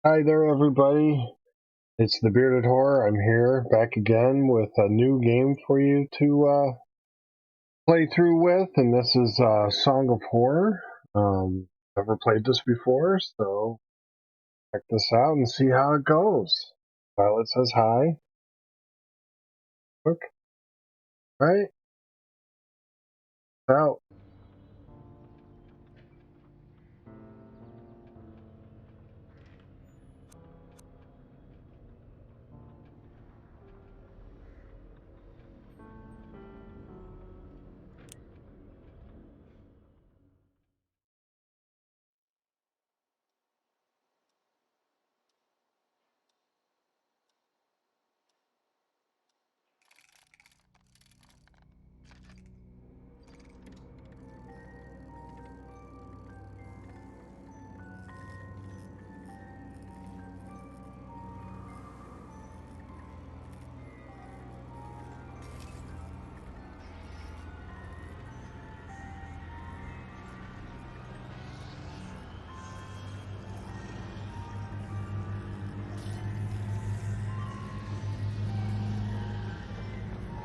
Hi there, everybody. It's the Bearded Horror. I'm here back again with a new game for you to play through with, and this is Song of Horror. Never played this before, so check this out and see how it goes. Violet says hi. Look, right out.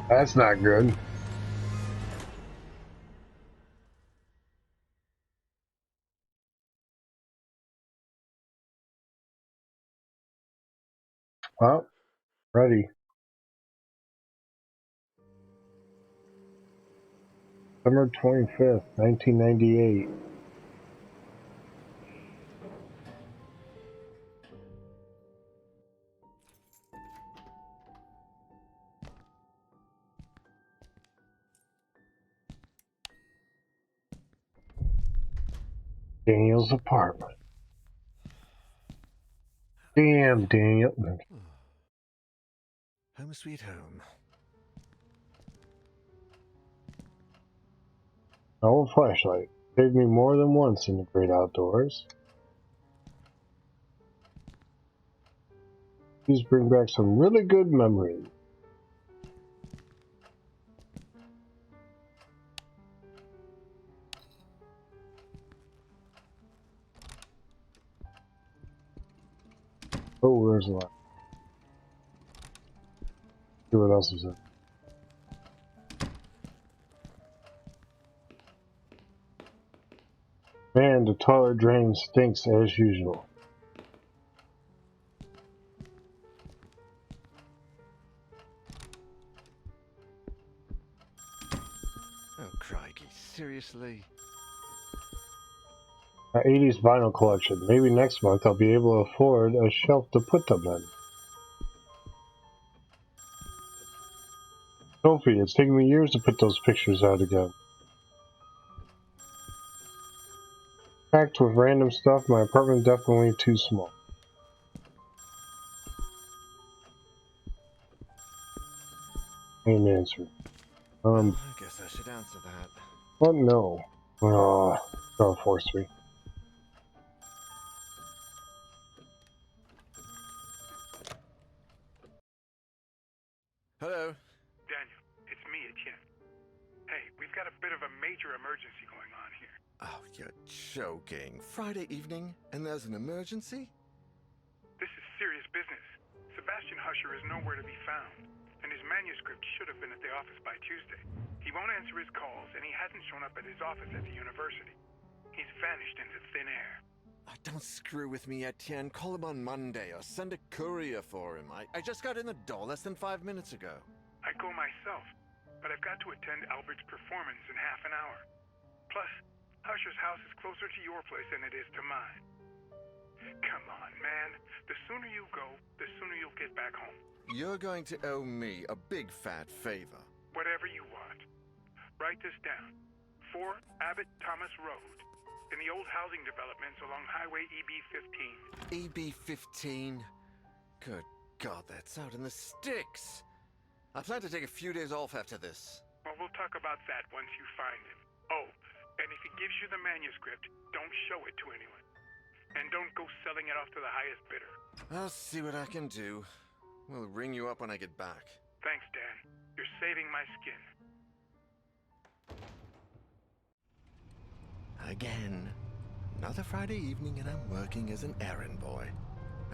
That's not good. Well, ready. December 25th, 1998. Daniel's apartment. Damn, Daniel. Home sweet home. Oh, flashlight. Saved me more than once in the great outdoors. These bring back some really good memories. Oh, where's the last? See what else is in. Man, the toilet drain stinks as usual. Oh, crikey, seriously? My 80s vinyl collection. Maybe next month I'll be able to afford a shelf to put them in. Sophie, it's taken me years to put those pictures out again. Packed with random stuff, my apartment definitely too small. Ain't answered. Well, I guess I should answer that. What? No. Oh, don't force me. Hello? Daniel, it's me, Etienne. Hey, we've got a bit of a major emergency going on here. Oh, you're joking. Friday evening, and there's an emergency? This is serious business. Sebastian Usher is nowhere to be found, and his manuscript should have been at the office by Tuesday. He won't answer his calls, and he hasn't shown up at his office at the university. He's vanished into thin air. Oh, don't screw with me, Etienne. Call him on Monday or send a courier for him. I just got in the door less than 5 minutes ago. I go myself, but I've got to attend Albert's performance in half an hour. Plus, Usher's house is closer to your place than it is to mine. Come on, man. The sooner you go, the sooner you'll get back home. You're going to owe me a big fat favor. Whatever you want. Write this down. 4 Abbott Thomas Road, in the old housing developments along Highway EB-15. EB-15? Good God, that's out in the sticks. I plan to take a few days off after this. Well, we'll talk about that once you find him. Oh, and if he gives you the manuscript, don't show it to anyone. And don't go selling it off to the highest bidder. I'll see what I can do. We'll ring you up when I get back. Thanks, Dan. You're saving my skin. Again. Another Friday evening and I'm working as an errand boy.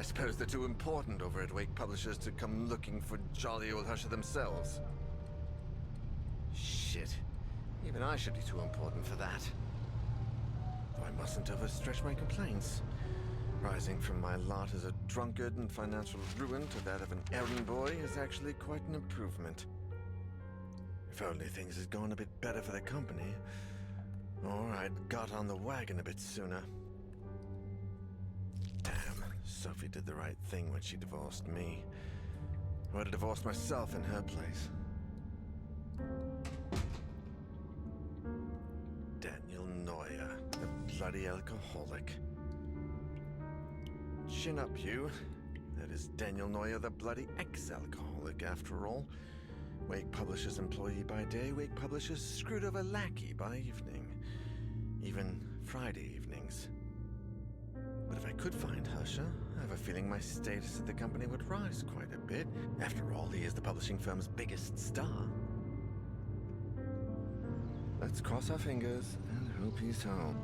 I suppose they're too important over at Wake Publishers to come looking for jolly old Usher themselves. Shit. Even I should be too important for that. Though I mustn't overstretch my complaints. Rising from my lot as a drunkard and financial ruin to that of an errand boy is actually quite an improvement. If only things had gone a bit better for the company, or I'd got on the wagon a bit sooner. Damn, Sophie did the right thing when she divorced me. I would have divorced myself in her place. Daniel Neuer, the bloody alcoholic. Chin up, you. That is Daniel Neuer, the bloody ex-alcoholic, after all. Wake Publishers employee by day, Wake Publishers screwed over lackey by evening. Even Friday evenings. But if I could find Usher, I have a feeling my status at the company would rise quite a bit. After all, he is the publishing firm's biggest star. Let's cross our fingers and hope he's home.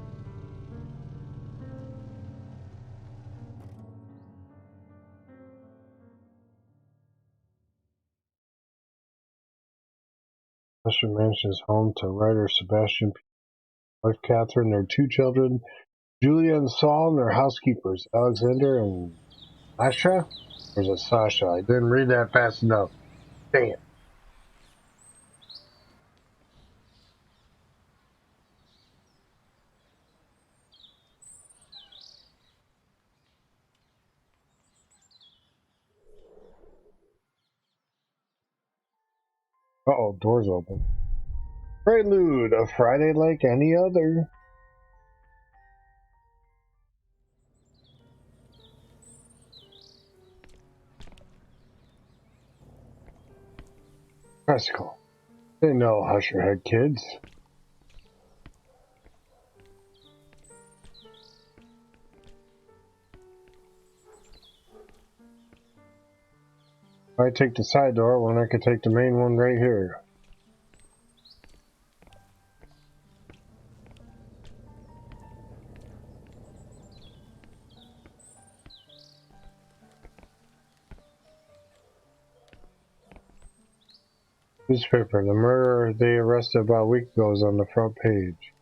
Usher Mansions is home to writer Sebastian, wife Catherine, their two children, Julia and Saul, and their housekeepers, Alexander and Sasha? Or is it Sasha? I didn't read that fast enough. Dang it. Uh-oh, door's open. Prelude, a Friday like any other. Classical. Didn't know Usher had kids. If I take the side door, well, I could take the main one right here. Newspaper. The murderer they arrested about a week ago is on the front page.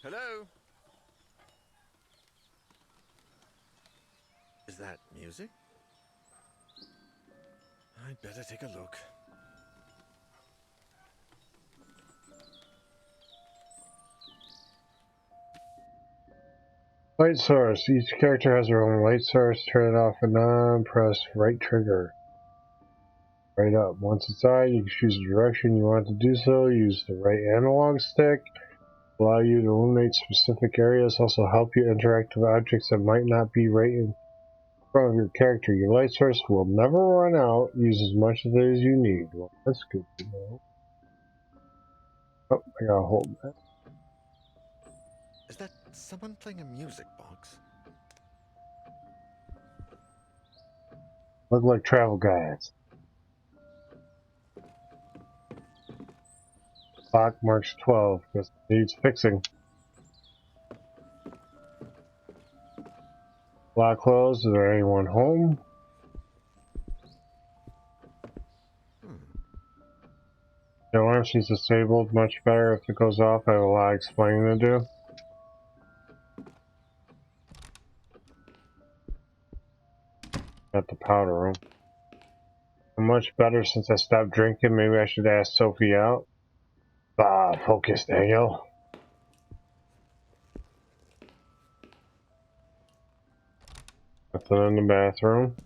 Hello? Is that music? I'd better take a look. Light source. Each character has their own light source. Turn it off and on. Press right trigger. Right up. Once inside, you can choose the direction you want to do so. Use the right analog stick. Allow you to illuminate specific areas. Also help you interact with objects that might not be right in front of your character. Your light source will never run out. Use as much of it as you need. Well, that's good to know. Oh, I gotta hold that. Is that someone playing a music box? Look like travel guides. Clock marks 12. Guess it needs fixing. Lock closed. Is there anyone home? The alarm seems disabled. Much better if it goes off. I have a lot of explaining to do. At the powder room. I'm much better since I stopped drinking. Maybe I should ask Sophie out. Focus, Daniel. Nothing in the bathroom.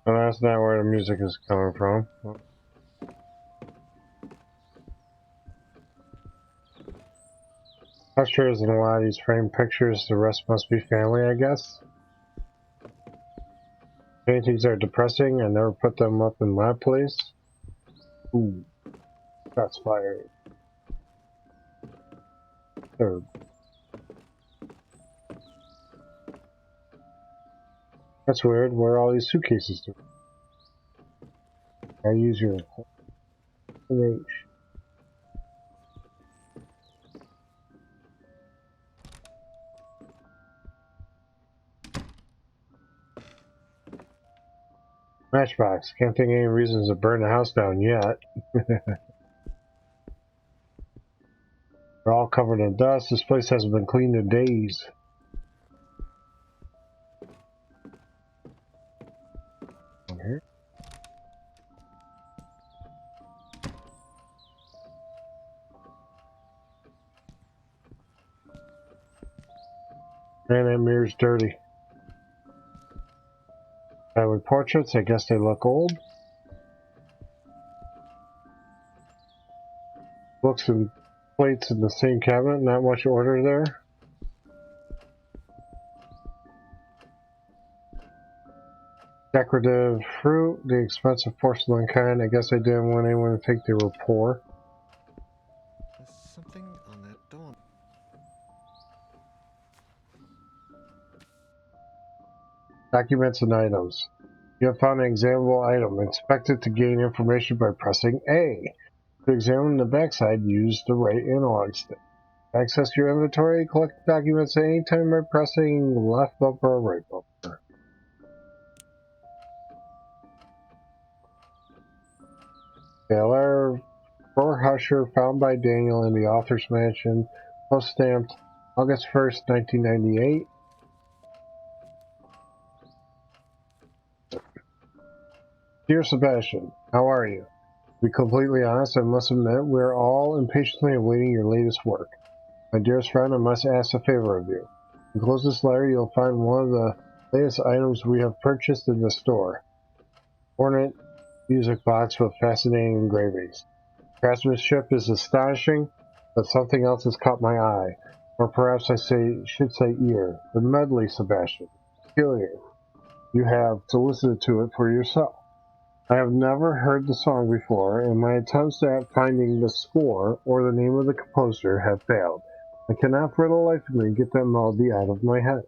Well, that's not where the music is coming from. Usher is in a lot of these framed pictures. The rest must be family, I guess. Paintings are depressing. I never put them up in my place. Ooh, shots fired. Third. That's weird. Where are all these suitcases to? I use your. an H. Matchbox. Can't think of any reasons to burn the house down yet. They're all covered in dust. This place hasn't been cleaned in days. Here. Man, that mirror's dirty. Family portraits, I guess they look old. Books and plates in the same cabinet, not much order there. Decorative fruit, the expensive porcelain kind. I guess I didn't want anyone to think they were poor. There's something on that door. Documents and items. You have found an examinable item. Inspect it to gain information by pressing A. To examine the backside, use the right analog stick. Access your inventory, collect documents at any time by pressing left bumper or right bumper. Taylor for Usher, found by Daniel in the author's mansion, post stamped August 1st, 1998. Dear Sebastian, how are you? To be completely honest, I must admit we're all impatiently awaiting your latest work. My dearest friend, I must ask a favor of you. Enclose this letter, you'll find one of the latest items we have purchased in the store. Ornate music box with fascinating engravings. Craftsmanship is astonishing, but something else has caught my eye. Or perhaps should say ear. The medley, Sebastian. Peculiar. You have solicited to it for yourself. I have never heard the song before, and my attempts at finding the score or the name of the composer have failed. I cannot for the life of me get that melody out of my head.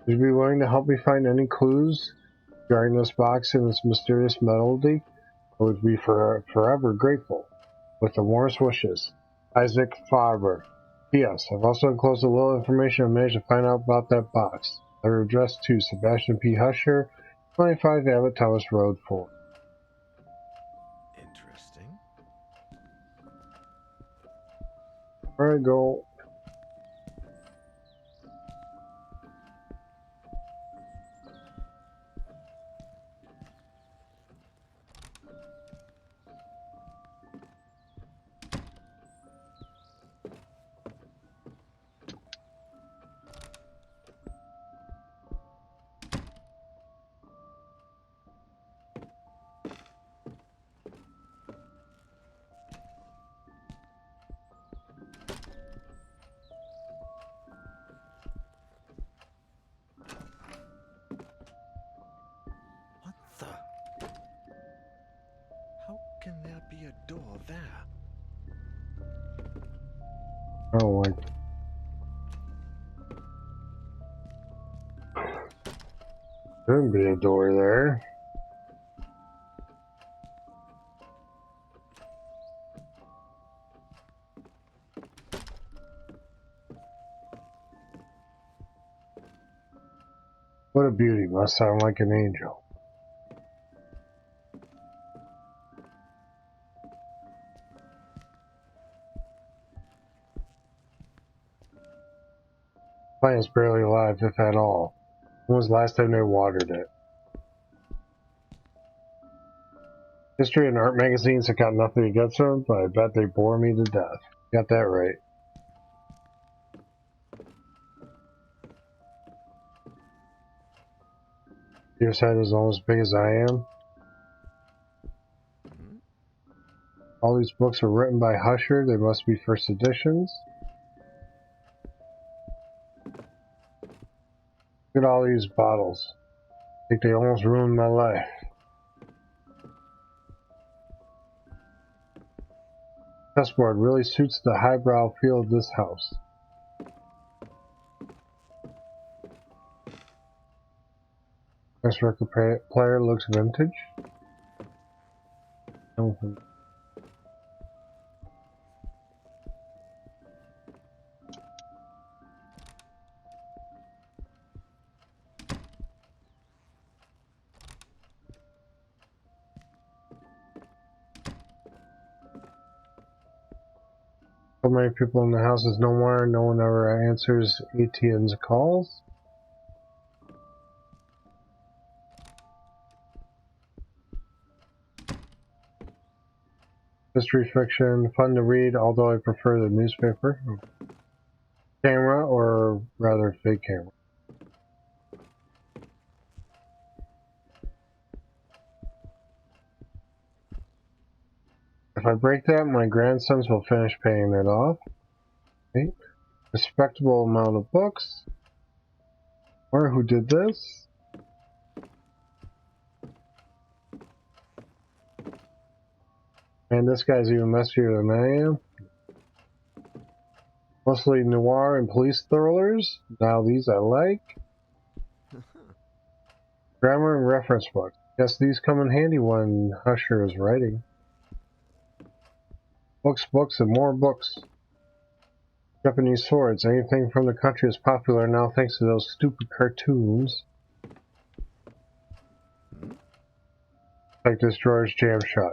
Would you be willing to help me find any clues regarding this box and its mysterious melody? I would be forever grateful. With the warmest wishes, Isaac Faber. P.S. I've also enclosed a little information I managed to find out about that box. Letter addressed to Sebastian P. Usher, 25 Abbott Thomas Road, 4. Interesting. There I go. What the? How can there be a door there? Oh, like. Shouldn't be a door there. What a beauty, must sound like an angel. Plant's barely alive, if at all. When was the last time they watered it? History and art magazines have got nothing against them, but I bet they bore me to death. Got that right. Your head is almost as big as I am. All these books were written by Usher. They must be first editions. Look at all these bottles. I think they almost ruined my life. Chessboard really suits the highbrow feel of this house. This record player looks vintage. Told so many people in the house is no more. No one ever answers ATM's calls. History fiction, fun to read, although I prefer the newspaper. Camera, or rather fake camera. If I break that, my grandsons will finish paying it off. Okay. Respectable amount of books. Or who did this? And this guy's even messier than I am. Mostly noir and police thrillers. Now these I like. Grammar and reference books. Guess these come in handy when Usher is writing. Books, books, and more books. Japanese swords. Anything from the country is popular now thanks to those stupid cartoons. Like this drawer's jam shot.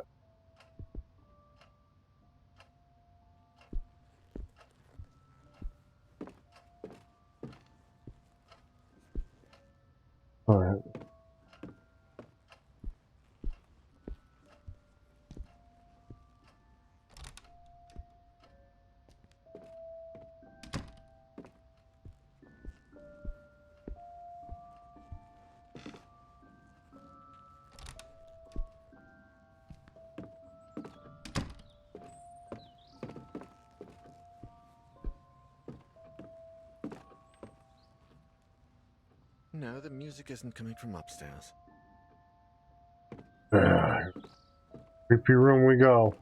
Alright. No, the music isn't coming from upstairs. Creepy room we go.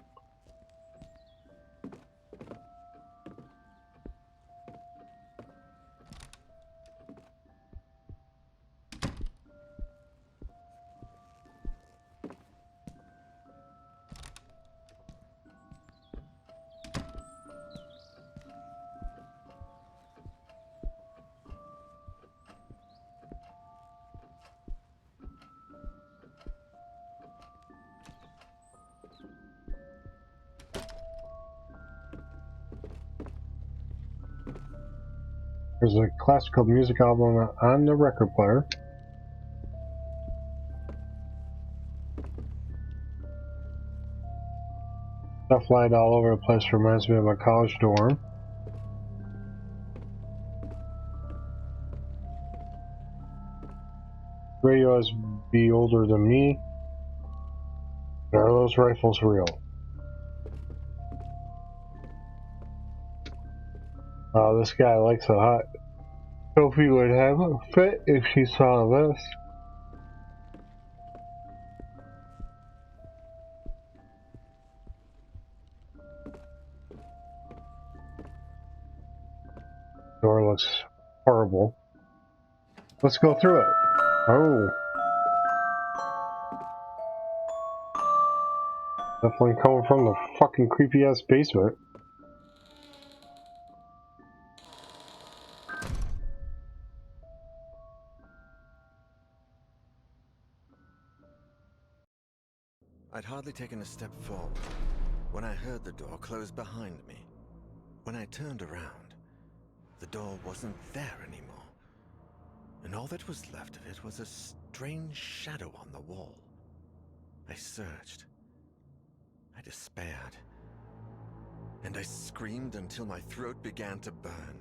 There's a classical music album on the record player. Stuff lined all over the place reminds me of my college dorm. Radio has be older than me. Are those rifles real? This guy likes a hot. Sophie would have a fit if she saw this. Door looks horrible. Let's go through it. Oh. Definitely coming from the fucking creepy ass basement. I'd hardly taken a step forward when I heard the door close behind me. When I turned around, the door wasn't there anymore, and all that was left of it was a strange shadow on the wall. I searched. I despaired. And I screamed until my throat began to burn.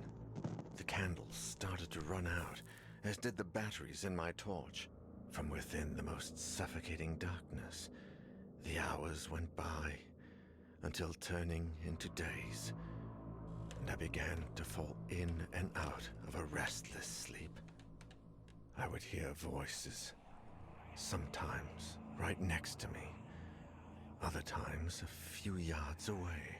The candles started to run out, as did the batteries in my torch. From within the most suffocating darkness, the hours went by, until turning into days, and I began to fall in and out of a restless sleep. I would hear voices, sometimes right next to me, other times a few yards away.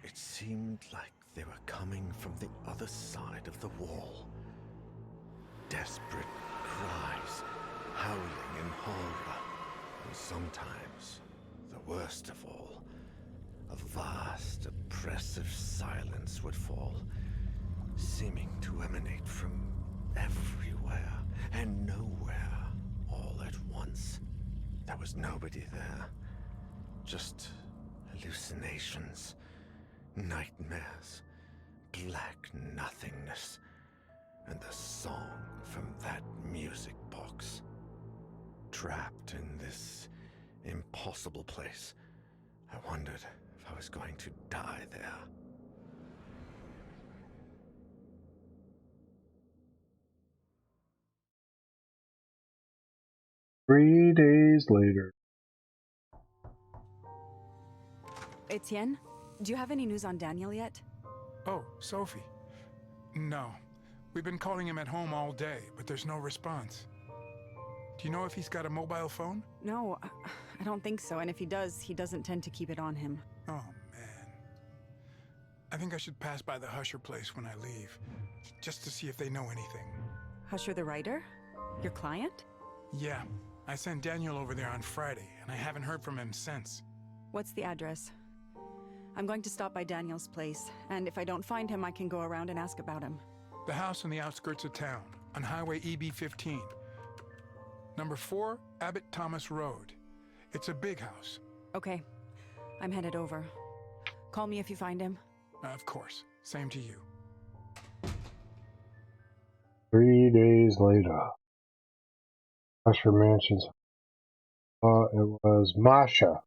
It seemed like they were coming from the other side of the wall. Desperate cries, howling in horror, and sometimes, the worst of all, a vast, oppressive silence would fall, seeming to emanate from everywhere and nowhere all at once. There was nobody there, just hallucinations, nightmares, black nothingness, and the song from that music box. Trapped in this impossible place, I wondered if I was going to die there. Three days later. Etienne, do you have any news on Daniel yet? Oh, Sophie. No. We've been calling him at home all day, but there's no response. Do you know if he's got a mobile phone? No, I don't think so, and if he does, he doesn't tend to keep it on him. Oh, man. I think I should pass by the Usher place when I leave, just to see if they know anything. Usher the writer? Your client? Yeah, I sent Daniel over there on Friday, and I haven't heard from him since. What's the address? I'm going to stop by Daniel's place, and if I don't find him, I can go around and ask about him. The house on the outskirts of town, on Highway EB-15. Number 4, Abbott Thomas Road. It's a big house. Okay, I'm headed over. Call me if you find him. Of course. Same to you. 3 days later. Usher Mansions. It was Masha.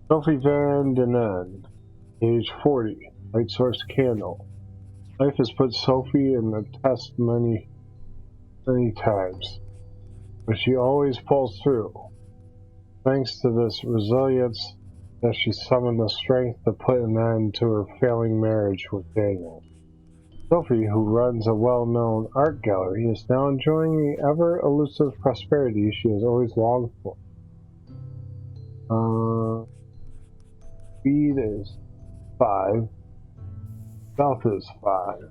Sophie Van Denen, age 40, light source candle. Life has put Sophie in the test many times, but she always pulls through. Thanks to this resilience, that she summoned the strength to put an end to her failing marriage with Daniel. Sophie, who runs a well-known art gallery, is now enjoying the ever-elusive prosperity she has always longed for. Speed is 5. Stealth is 5.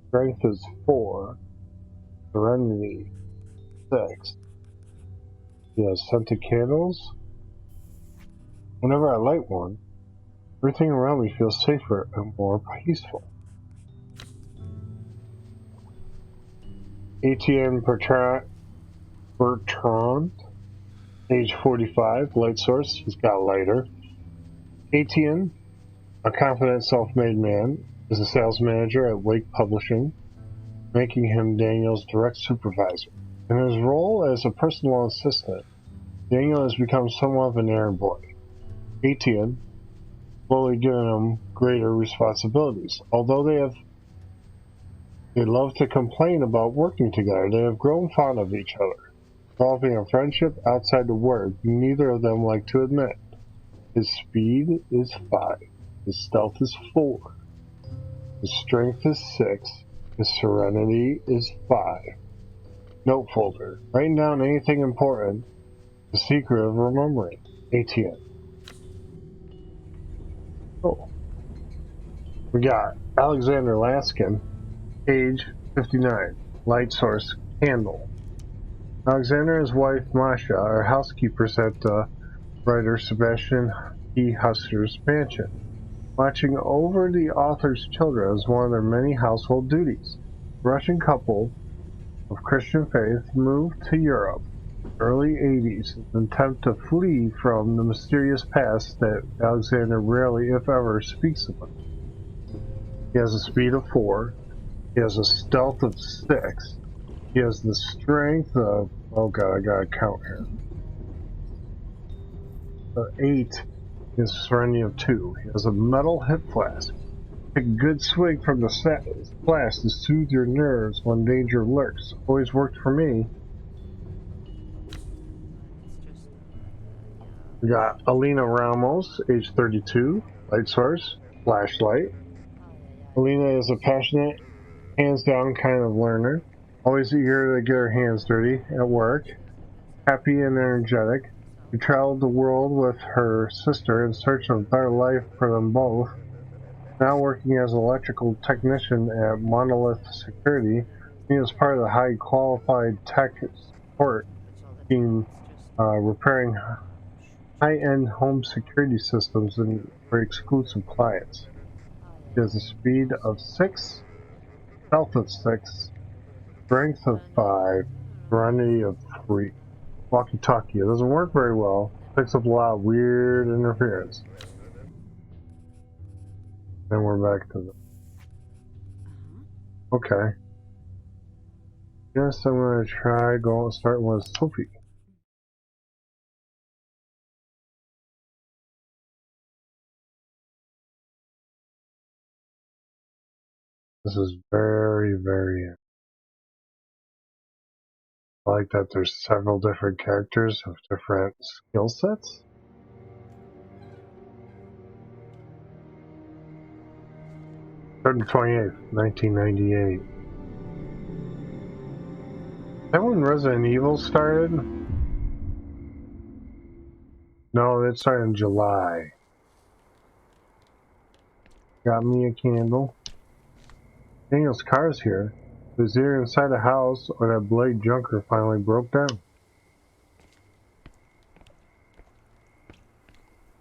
Strength is 4. Serenity 6. She has scented candles. Whenever I light one, everything around me feels safer and more peaceful. Etienne Bertrand, age 45, light source. He's got a lighter. Etienne, a confident self-made man, is a sales manager at Wake Publishing, making him Daniel's direct supervisor. In his role as a personal assistant, Daniel has become somewhat of an errand boy. Etienne slowly giving him greater responsibilities. Although they love to complain about working together, they have grown fond of each other, developing a friendship outside the work neither of them like to admit. His speed is 5. His stealth is 4. His strength is 6. His serenity is 5. Note folder. Writing down anything important. The secret of remembering. Etienne. Oh. We got Alexander Laskin, age 59, light source candle. Alexander and his wife Masha are housekeepers at writer Sebastian E. Husser's mansion. Watching over the author's children is one of their many household duties. The Russian couple of Christian faith moved to Europe in the early 80s in an attempt to flee from the mysterious past that Alexander rarely, if ever, speaks about. He has a speed of 4. He has a stealth of 6. He has the strength of, oh god, I gotta count here. 8 is serenity of 2. He has a metal hip flask. Take a good swig from the flask to soothe your nerves when danger lurks. Always worked for me. We got Alina Ramos, age 32, light source, flashlight. Alina is a passionate, hands-down kind of learner, always eager to get her hands dirty at work, happy and energetic. She traveled the world with her sister in search of a better life for them both. Now working as an electrical technician at Monolith Security, he is part of the high qualified tech support team repairing high-end home security systems for exclusive clients. He has a speed of 6, stealth of 6, strength of 5, serenity of 3. Walkie-talkie. It doesn't work very well. Picks up a lot of weird interference. Then we're back to the... Okay. Yes, I'm gonna try starting with Sophie. This is very, very... I like that there's several different characters of different skill sets. February 28th, 1998. Is that when Resident Evil started? No, it started in July. Got me a candle. Daniel's car's here. It was either inside the house or that Blade Junker finally broke down.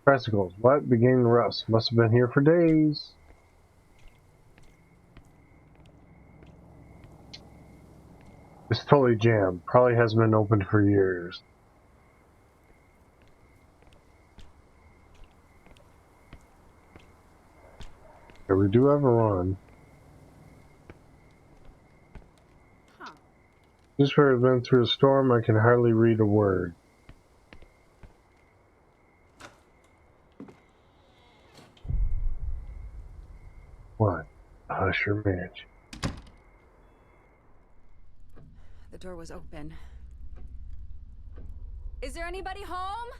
Tricycles. What? Beginning to rust. Must have been here for days. It's totally jammed. Probably hasn't been opened for years. Okay, we do have a run. Just where I've been through a storm, I can hardly read a word. What? Usher Mansions. The door was open. Is there anybody home?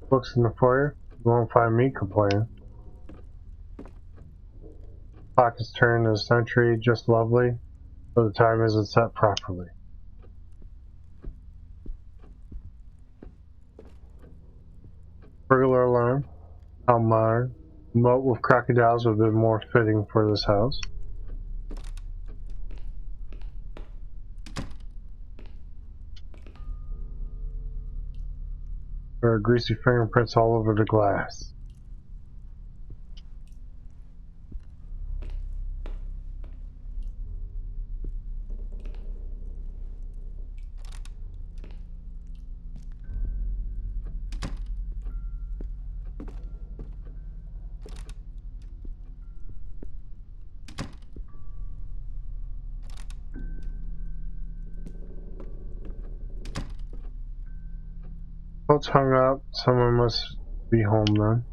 Books in the foyer. You won't find me complaining. Clock is turned in a century, just lovely, but the time isn't set properly. Burglar alarm. How modern. Moat with crocodiles would have been more fitting for this house. There are greasy fingerprints all over the glass. Coat's hung up. Someone must be home then.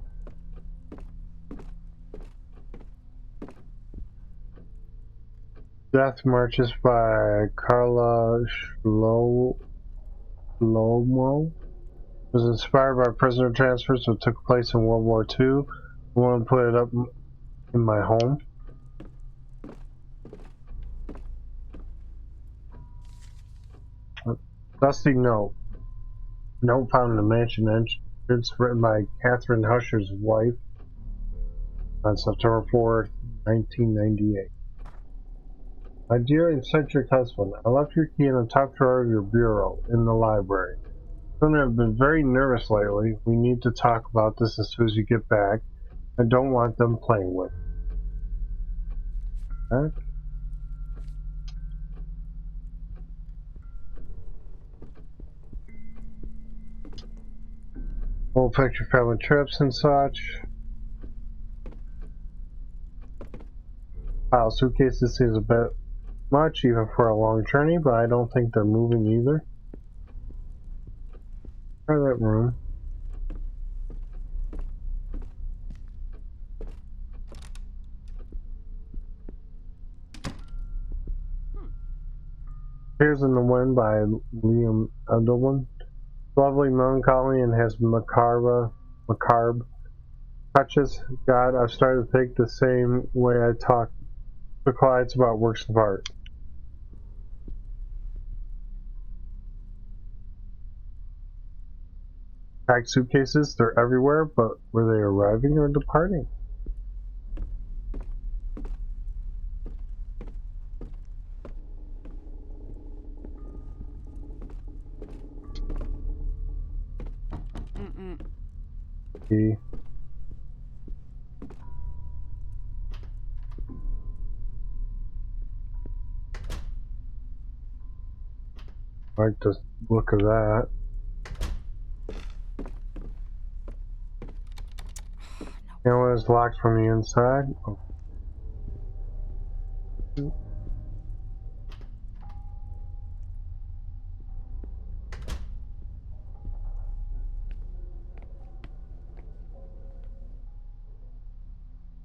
Death Marches by Carla Shlomo was inspired by prisoner transfers that took place in World War II. I want to put it up in my home. Dusty note. Note found in the mansion entrance written by Catherine Usher's wife on September 4th, 1998. My dear eccentric husband, I left your key in the top drawer of your bureau in the library. Children have been very nervous lately. We need to talk about this as soon as you get back. I don't want them playing with it. Okay. Full picture family trips and such. Wow, suitcases seems a bit much even for a long journey, but I don't think they're moving either. Try that room. Tears in the Wind by Liam Edelman. Lovely melancholy and has macabre touches. God, I've started to think the same way I talk to clients about works of art. Packed suitcases, they're everywhere, but were they arriving or departing? The like the look of that. You know, it's locked from the inside. Oh.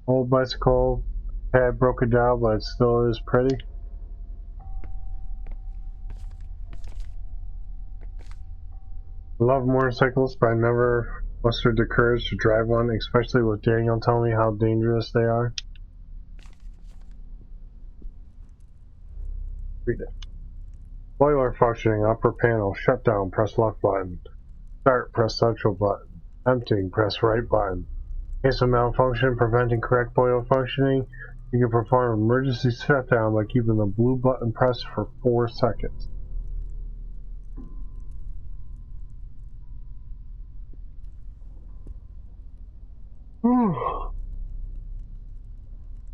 Old bicycle pad broken down, but it still is pretty. I love motorcycles, but I never mustered the courage to drive one, especially with Daniel telling me how dangerous they are. Read it. Boiler functioning, upper panel, shutdown, press left button. Start, press central button. Emptying, press right button. In case of malfunction preventing correct boiler functioning, you can perform emergency shutdown by keeping the blue button pressed for 4 seconds.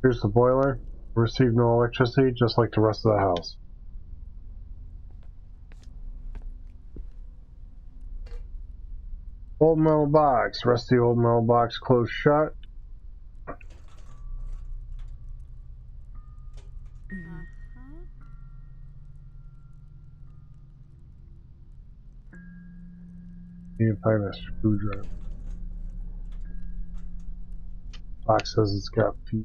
Here's the boiler. Receive no electricity, just like the rest of the house. Old metal box. Rusty old metal box closed shut. You can find a screwdriver. Box says it's got feet.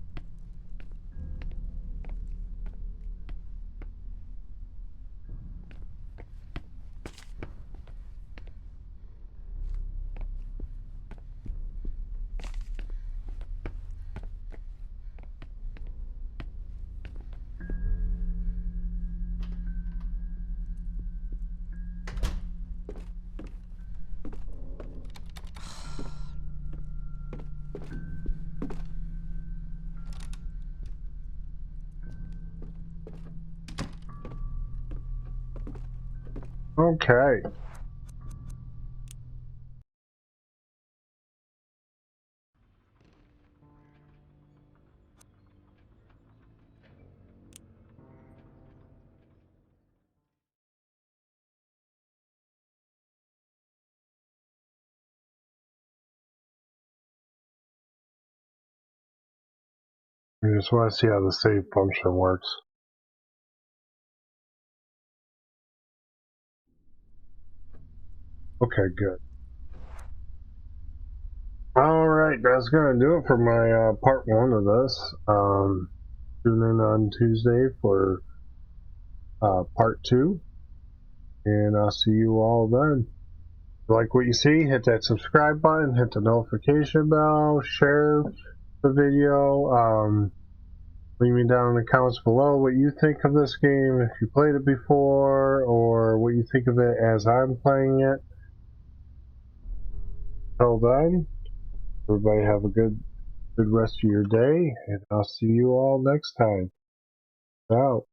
Okay. I just want to see how the save function works. Okay, good. Alright, that's gonna do it for my part 1 of this. Tune in on Tuesday for part 2, and I'll see you all then. If you like what you see, hit that subscribe button, hit the notification bell, share the video, leave me down in the comments below what you think of this game, if you played it before, or what you think of it as I'm playing it. Till then, everybody have a good rest of your day, and I'll see you all next time. Out.